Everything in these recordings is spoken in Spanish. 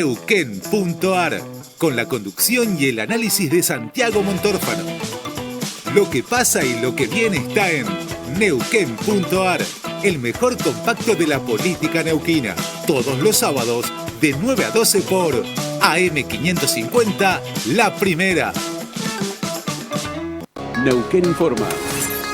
Neuquén.ar, con la conducción y el análisis de Santiago Montórfano. Lo que pasa y lo que viene está en Neuquén.ar, el mejor compacto de la política neuquina. Todos los sábados de 9 a 12 por AM550, La Primera. Neuquén Informa.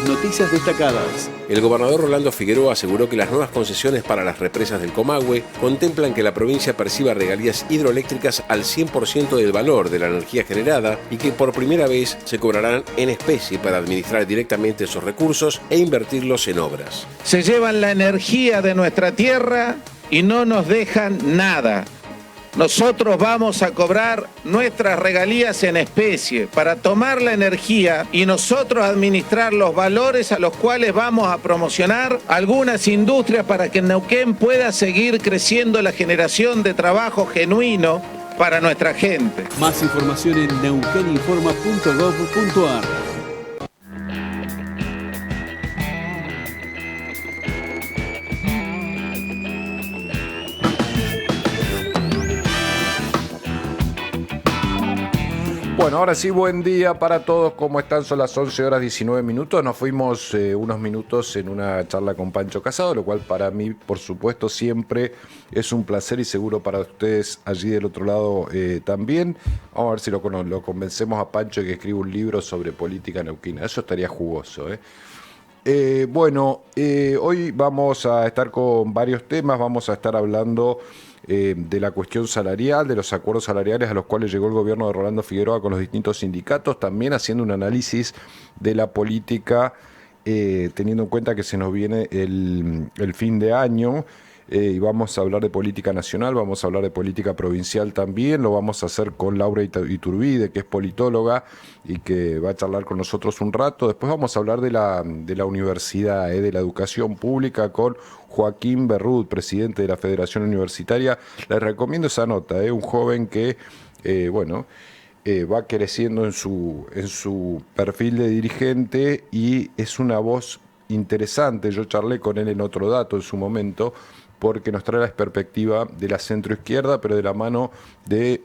Noticias destacadas. El gobernador Rolando Figueroa aseguró que las nuevas concesiones para las represas del Comahue contemplan que la provincia perciba regalías hidroeléctricas al 100% del valor de la energía generada y que por primera vez se cobrarán en especie para administrar directamente esos recursos e invertirlos en obras. Se llevan la energía de nuestra tierra y no nos dejan nada. Nosotros vamos a cobrar nuestras regalías en especie para tomar la energía y nosotros administrar los valores a los cuales vamos a promocionar algunas industrias para que en Neuquén pueda seguir creciendo la generación de trabajo genuino para nuestra gente. Más información en neuqueninforma.gov.ar. Bueno, ahora sí, buen día para todos. ¿Cómo están? Son las 11 horas 19 minutos. Nos fuimos unos minutos en una charla con Pancho Casado, lo cual para mí, por supuesto, siempre es un placer y seguro para ustedes allí del otro lado también. Vamos a ver si lo convencemos a Pancho de que escriba un libro sobre política neuquina. Eso estaría jugoso, hoy vamos a estar con varios temas. Vamos a estar hablando de la cuestión salarial, de los acuerdos salariales a los cuales llegó el gobierno de Rolando Figueroa con los distintos sindicatos, también haciendo un análisis de la política, teniendo en cuenta que se nos viene el fin de año, y vamos a hablar de política nacional, vamos a hablar de política provincial también, lo vamos a hacer con Laura Iturbide, que es politóloga y que va a charlar con nosotros un rato. Después vamos a hablar de la universidad, de la educación pública, con Joaquín Berrud, presidente de la Federación Universitaria. Les recomiendo esa nota, un joven que, va creciendo en su perfil de dirigente y es una voz interesante. Yo charlé con él en Otro Dato en su momento, porque nos trae la perspectiva de la centroizquierda, pero de la mano de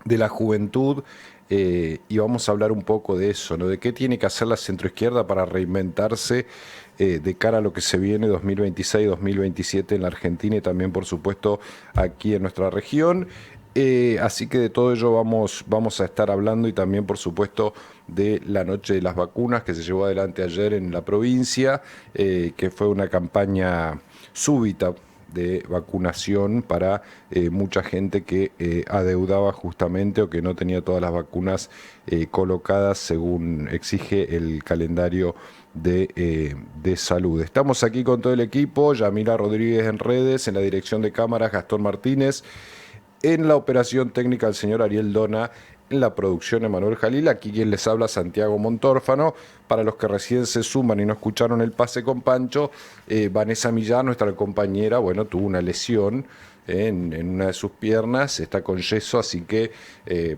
la juventud, y vamos a hablar un poco de eso, ¿no? De qué tiene que hacer la centroizquierda para reinventarse de cara a lo que se viene 2026-2027 en la Argentina y también, por supuesto, aquí en nuestra región. Así que de todo ello vamos a estar hablando, y también, por supuesto, de la noche de las vacunas que se llevó adelante ayer en la provincia, que fue una campaña súbita de vacunación para mucha gente que adeudaba justamente o que no tenía todas las vacunas colocadas según exige el calendario de salud. Estamos aquí con todo el equipo: Yamila Rodríguez en redes, en la dirección de cámaras Gastón Martínez, en la operación técnica el señor Ariel Dona, en la producción Emanuel Jalil, aquí quien les habla Santiago Montórfano. Para los que recién se suman y no escucharon el pase con Pancho, Vanessa Millán, nuestra compañera, tuvo una lesión en una de sus piernas, está con yeso, así que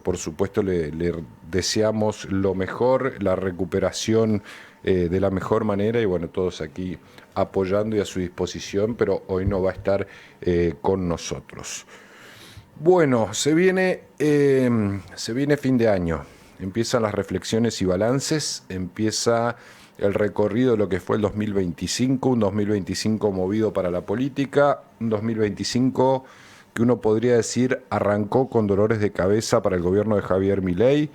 por supuesto le deseamos lo mejor, la recuperación de la mejor manera, y todos aquí apoyando y a su disposición, pero hoy no va a estar con nosotros. Bueno, se viene fin de año, empiezan las reflexiones y balances, empieza el recorrido de lo que fue el 2025, un 2025 movido para la política, un 2025 que uno podría decir arrancó con dolores de cabeza para el gobierno de Javier Milei.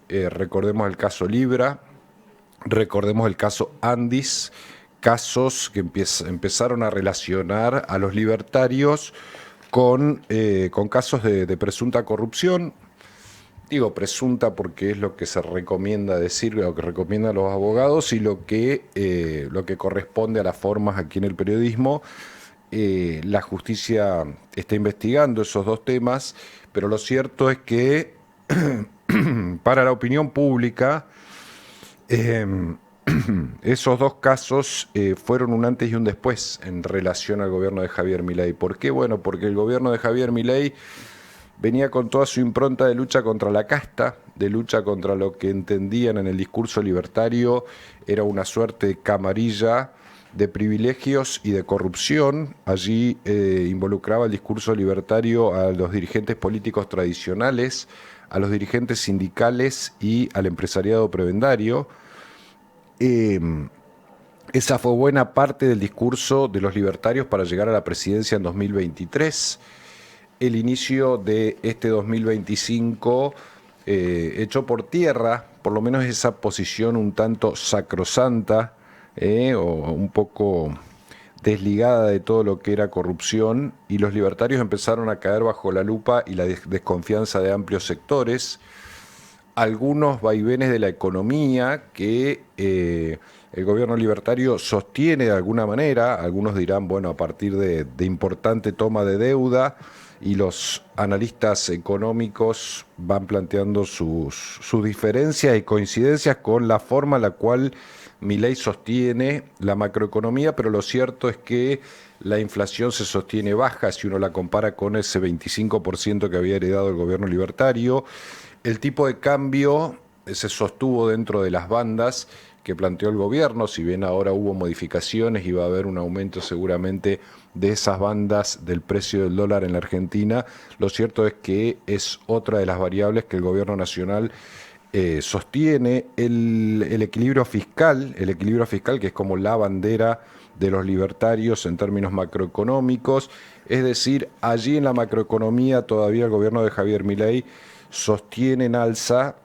Recordemos el caso Libra, recordemos el caso Andis, casos que empezaron a relacionar a los libertarios con casos de presunta corrupción. Digo presunta porque es lo que se recomienda decir, lo que recomiendan los abogados y lo que corresponde a las formas aquí en el periodismo. La justicia está investigando esos dos temas, pero lo cierto es que para la opinión pública esos dos casos fueron un antes y un después en relación al gobierno de Javier Milei. ¿Por qué? Bueno, porque el gobierno de Javier Milei venía con toda su impronta de lucha contra la casta, de lucha contra lo que entendían en el discurso libertario era una suerte de camarilla de privilegios y de corrupción. Allí involucraba el discurso libertario a los dirigentes políticos tradicionales, a los dirigentes sindicales y al empresariado prebendario. Esa fue buena parte del discurso de los libertarios para llegar a la presidencia en 2023. El inicio de este 2025 echó por tierra, por lo menos esa posición un tanto sacrosanta, o un poco desligada de todo lo que era corrupción, y los libertarios empezaron a caer bajo la lupa y la desconfianza de amplios sectores. Algunos vaivenes de la economía que el gobierno libertario sostiene de alguna manera, algunos dirán, bueno, a partir de importante toma de deuda, y los analistas económicos van planteando sus diferencias y coincidencias con la forma en la cual Milei sostiene la macroeconomía, pero lo cierto es que la inflación se sostiene baja si uno la compara con ese 25% que había heredado el gobierno libertario. El tipo de cambio se sostuvo dentro de las bandas que planteó el gobierno, si bien ahora hubo modificaciones y va a haber un aumento seguramente de esas bandas del precio del dólar en la Argentina. Lo cierto es que es otra de las variables que el gobierno nacional sostiene. El equilibrio fiscal, que es como la bandera de los libertarios en términos macroeconómicos, es decir, allí en la macroeconomía todavía el gobierno de Javier Milei sostiene en alza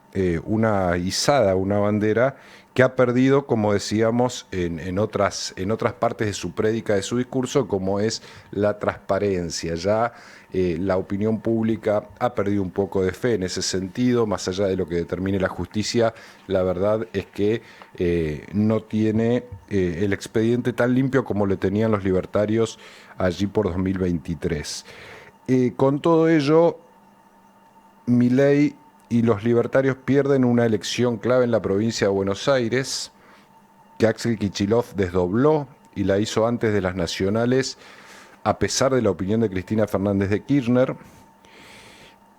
una izada, una bandera que ha perdido, como decíamos, en otras partes de su prédica, de su discurso, como es la transparencia. Ya la opinión pública ha perdido un poco de fe en ese sentido, más allá de lo que determine la justicia. La verdad es que no tiene el expediente tan limpio como le tenían los libertarios allí por 2023. Con todo ello, Milei y los libertarios pierden una elección clave en la provincia de Buenos Aires, que Axel Kicillof desdobló y la hizo antes de las nacionales, a pesar de la opinión de Cristina Fernández de Kirchner.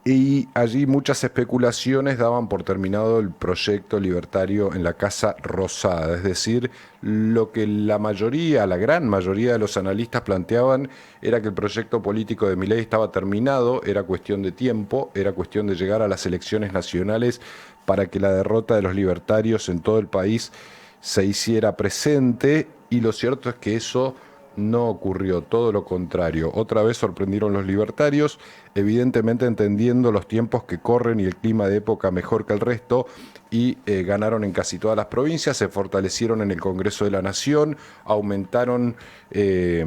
Y allí muchas especulaciones daban por terminado el proyecto libertario en la Casa Rosada, es decir, lo que la gran mayoría de los analistas planteaban era que el proyecto político de Milei estaba terminado, era cuestión de tiempo, era cuestión de llegar a las elecciones nacionales para que la derrota de los libertarios en todo el país se hiciera presente, y lo cierto es que eso no ocurrió, todo lo contrario. Otra vez sorprendieron los libertarios, evidentemente entendiendo los tiempos que corren y el clima de época mejor que el resto, y ganaron en casi todas las provincias, se fortalecieron en el Congreso de la Nación, aumentaron de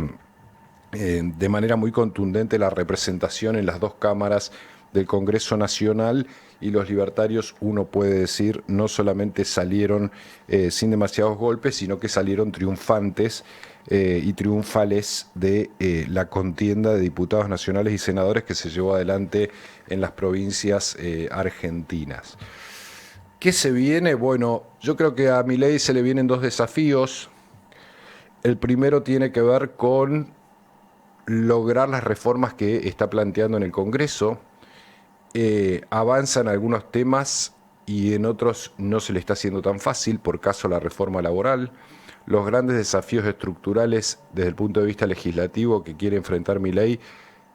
manera muy contundente la representación en las dos cámaras del Congreso Nacional, y los libertarios, uno puede decir, no solamente salieron sin demasiados golpes, sino que salieron triunfantes y triunfales de la contienda de diputados nacionales y senadores que se llevó adelante en las provincias argentinas. ¿Qué se viene? Bueno, yo creo que a Milei se le vienen dos desafíos. El primero tiene que ver con lograr las reformas que está planteando en el Congreso. Avanza en algunos temas y en otros no se le está haciendo tan fácil, por caso la reforma laboral. Los grandes desafíos estructurales desde el punto de vista legislativo que quiere enfrentar Milei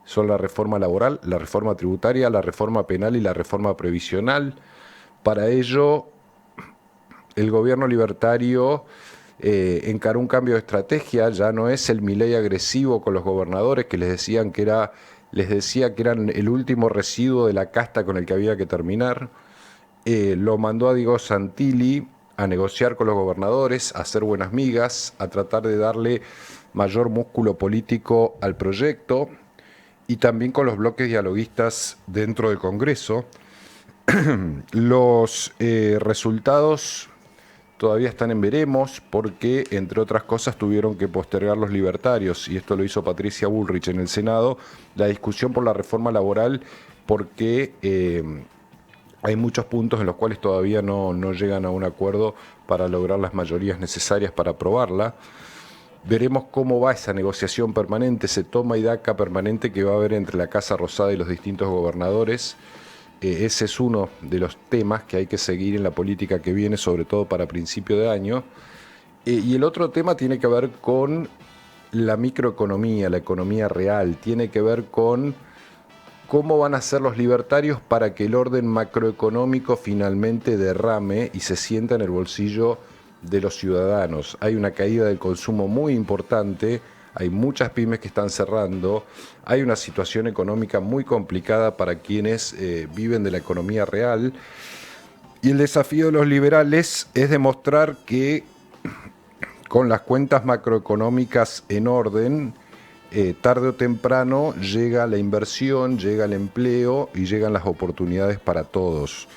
son la reforma laboral, la reforma tributaria, la reforma penal y la reforma previsional. Para ello, el gobierno libertario encaró un cambio de estrategia. Ya no es el Milei agresivo con los gobernadores que les decía que eran el último residuo de la casta con el que había que terminar. Lo mandó a Diego Santilli a negociar con los gobernadores, a hacer buenas migas, a tratar de darle mayor músculo político al proyecto, y también con los bloques dialoguistas dentro del Congreso. Los resultados todavía están en veremos, porque, entre otras cosas, tuvieron que postergar los libertarios, y esto lo hizo Patricia Bullrich en el Senado, la discusión por la reforma laboral, porque hay muchos puntos en los cuales todavía no llegan a un acuerdo para lograr las mayorías necesarias para aprobarla. Veremos cómo va esa negociación permanente, ese toma y daca permanente que va a haber entre la Casa Rosada y los distintos gobernadores. Ese es uno de los temas que hay que seguir en la política que viene, sobre todo para principio de año. Y el otro tema tiene que ver con la microeconomía, la economía real, tiene que ver con cómo van a ser los libertarios para que el orden macroeconómico finalmente derrame y se sienta en el bolsillo de los ciudadanos. Hay una caída del consumo muy importante, hay muchas pymes que están cerrando, hay una situación económica muy complicada para quienes viven de la economía real, y el desafío de los liberales es demostrar que con las cuentas macroeconómicas en orden, tarde o temprano llega la inversión, llega el empleo y llegan las oportunidades para todos.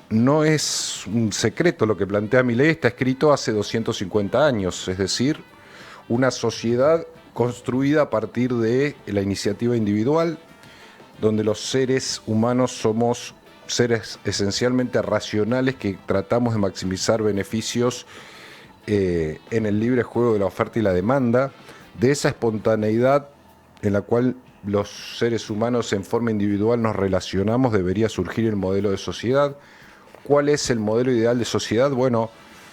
No es un secreto lo que plantea Milei, está escrito hace 250 años, es decir, una sociedad construida a partir de la iniciativa individual, donde los seres humanos somos seres esencialmente racionales que tratamos de maximizar beneficios en el libre juego de la oferta y la demanda, de esa espontaneidad en la cual los seres humanos en forma individual nos relacionamos, debería surgir el modelo de sociedad. ¿Cuál es el modelo ideal de sociedad? Bueno,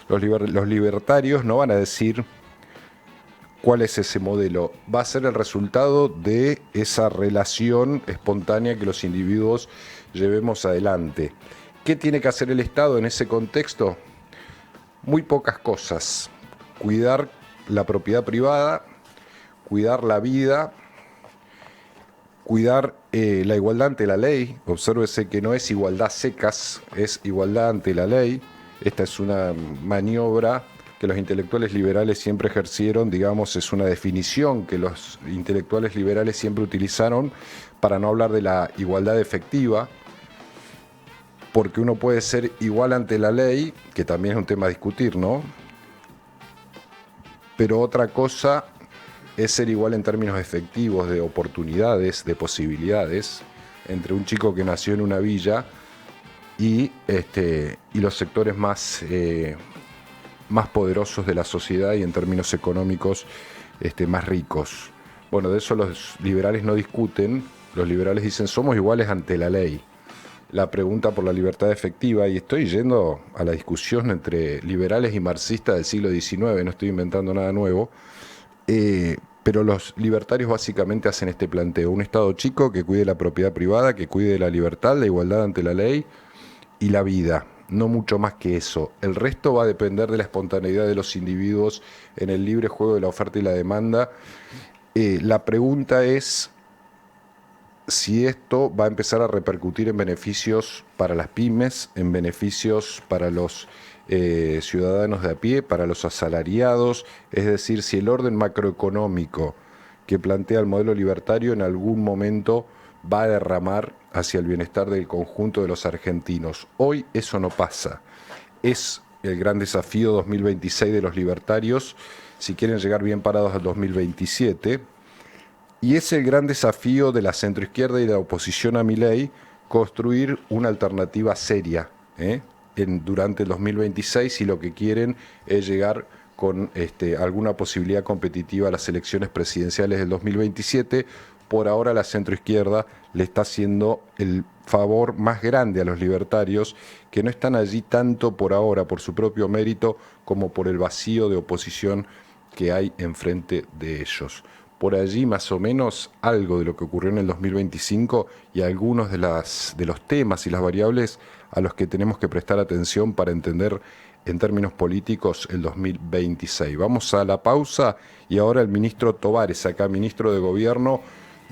los libertarios no van a decir cuál es ese modelo, va a ser el resultado de esa relación espontánea que los individuos llevemos adelante. ¿Qué tiene que hacer el Estado en ese contexto? Muy pocas cosas. Cuidar la propiedad privada, cuidar la vida, cuidar la igualdad ante la ley. Obsérvese que no es igualdad secas, es igualdad ante la ley. Esta es una maniobra que los intelectuales liberales siempre ejercieron, digamos, es una definición que los intelectuales liberales siempre utilizaron para no hablar de la igualdad efectiva, porque uno puede ser igual ante la ley, que también es un tema a discutir, ¿no? Pero otra cosa es ser igual en términos efectivos, de oportunidades, de posibilidades, entre un chico que nació en una villa y los sectores más poderosos de la sociedad y en términos económicos más ricos. Bueno, de eso los liberales no discuten, los liberales dicen somos iguales ante la ley. La pregunta por la libertad efectiva, y estoy yendo a la discusión entre liberales y marxistas del siglo XIX, no estoy inventando nada nuevo, pero los libertarios básicamente hacen este planteo: un Estado chico que cuide la propiedad privada, que cuide la libertad, la igualdad ante la ley y la vida. No mucho más que eso. El resto va a depender de la espontaneidad de los individuos en el libre juego de la oferta y la demanda. La pregunta es si esto va a empezar a repercutir en beneficios para las pymes, en beneficios para los ciudadanos de a pie, para los asalariados, es decir, si el orden macroeconómico que plantea el modelo libertario en algún momento va a derramar hacia el bienestar del conjunto de los argentinos. Hoy eso no pasa. Es el gran desafío 2026 de los libertarios, si quieren llegar bien parados al 2027, y es el gran desafío de la centroizquierda y de la oposición a Milei, construir una alternativa seria durante el 2026, y lo que quieren es llegar con alguna posibilidad competitiva a las elecciones presidenciales del 2027. Por ahora la centroizquierda le está haciendo el favor más grande a los libertarios, que no están allí tanto por ahora por su propio mérito como por el vacío de oposición que hay enfrente de ellos. Por allí más o menos algo de lo que ocurrió en el 2025 y algunos de los temas y las variables a los que tenemos que prestar atención para entender en términos políticos el 2026. Vamos a la pausa y ahora el ministro Tovares, acá ministro de Gobierno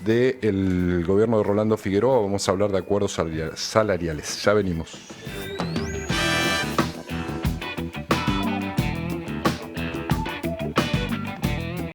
del gobierno de Rolando Figueroa, vamos a hablar de acuerdos salariales. Ya venimos.